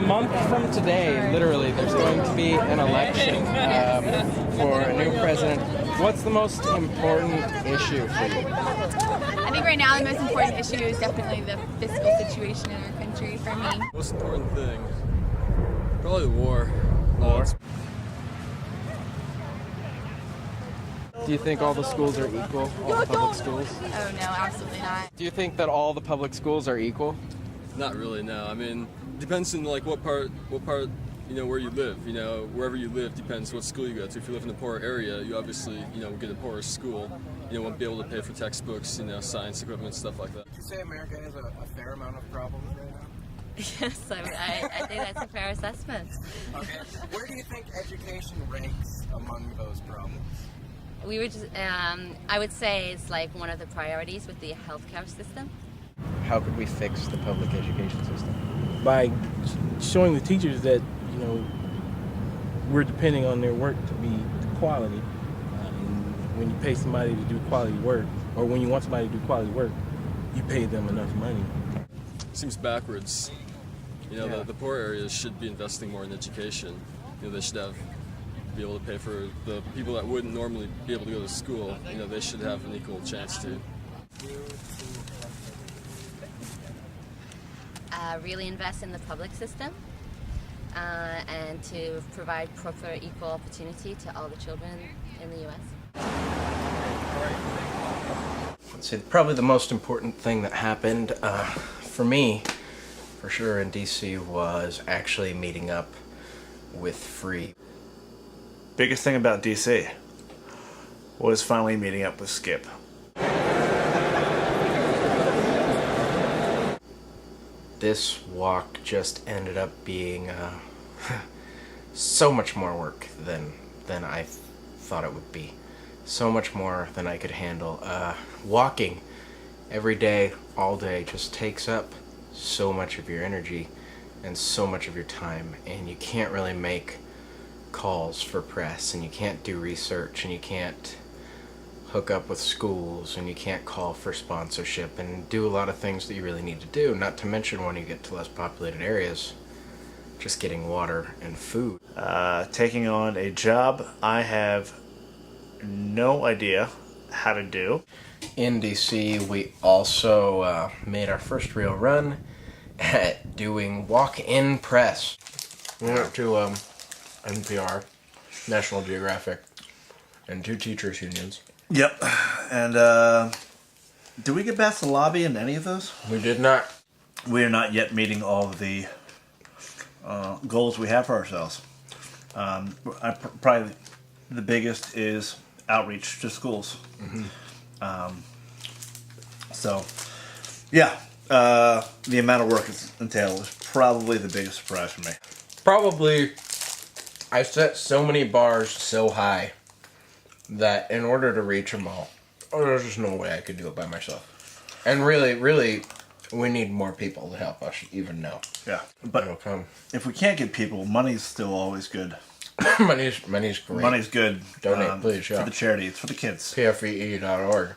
month from today, literally, there's going to be an election for a new president. What's the most important issue for you? I think right now the most important issue is definitely the fiscal situation in our country for me. Most important thing, probably the war. Do you think all the schools are equal? All the public schools? Oh no, absolutely not. Do you think that all the public schools are equal? Not really, no. I mean, depends on like what part, where you live. Wherever you live depends what school you go to. If you live in a poor area, you obviously, get a poorer school. You won't be able to pay for textbooks, science equipment, stuff like that. Would you say America has a fair amount of problems right now? Yes, I think that's a fair assessment. Okay. Where do you think education ranks among those problems? We were just, I would say it's like one of the priorities with the healthcare system. How could we fix the public education system? By showing the teachers that, we're depending on their work to be quality. And when you pay somebody to do quality work, or when you want somebody to do quality work, you pay them enough money. Seems backwards. The poor areas should be investing more in education. They should be able to pay for the people that wouldn't normally be able to go to school. They should have an equal chance to. Really invest in the public system and to provide proper equal opportunity to all the children in the U.S. I'd say probably the most important thing that happened for me, for sure, in D.C. was actually meeting up with Free. Biggest thing about DC was finally meeting up with Skip. This walk just ended up being so much more work than I thought it would be. So much more than I could handle. Walking every day, all day, just takes up so much of your energy and so much of your time, and you can't really make calls for press, and you can't do research, and you can't hook up with schools, and you can't call for sponsorship and do a lot of things that you really need to do, not to mention when you get to less populated areas, just getting water and food. Taking on a job I have no idea how to do. In DC, we also made our first real run at doing walk-in press. We went to NPR, National Geographic, and 2 teachers' unions. Yep. And did we get past the lobby in any of those? We did not. We are not yet meeting all of the goals we have for ourselves. Probably the biggest is outreach to schools. Mm-hmm. The amount of work it's entailed is probably the biggest surprise for me. Probably, I set so many bars so high that in order to reach them all, there's just no way I could do it by myself. And really, we need more people to help us even know. Yeah, but it'll come. If we can't get people, money's still always good. money's great. Money's good. Donate, please, yeah. For the charity. It's for the kids. PFEE.org.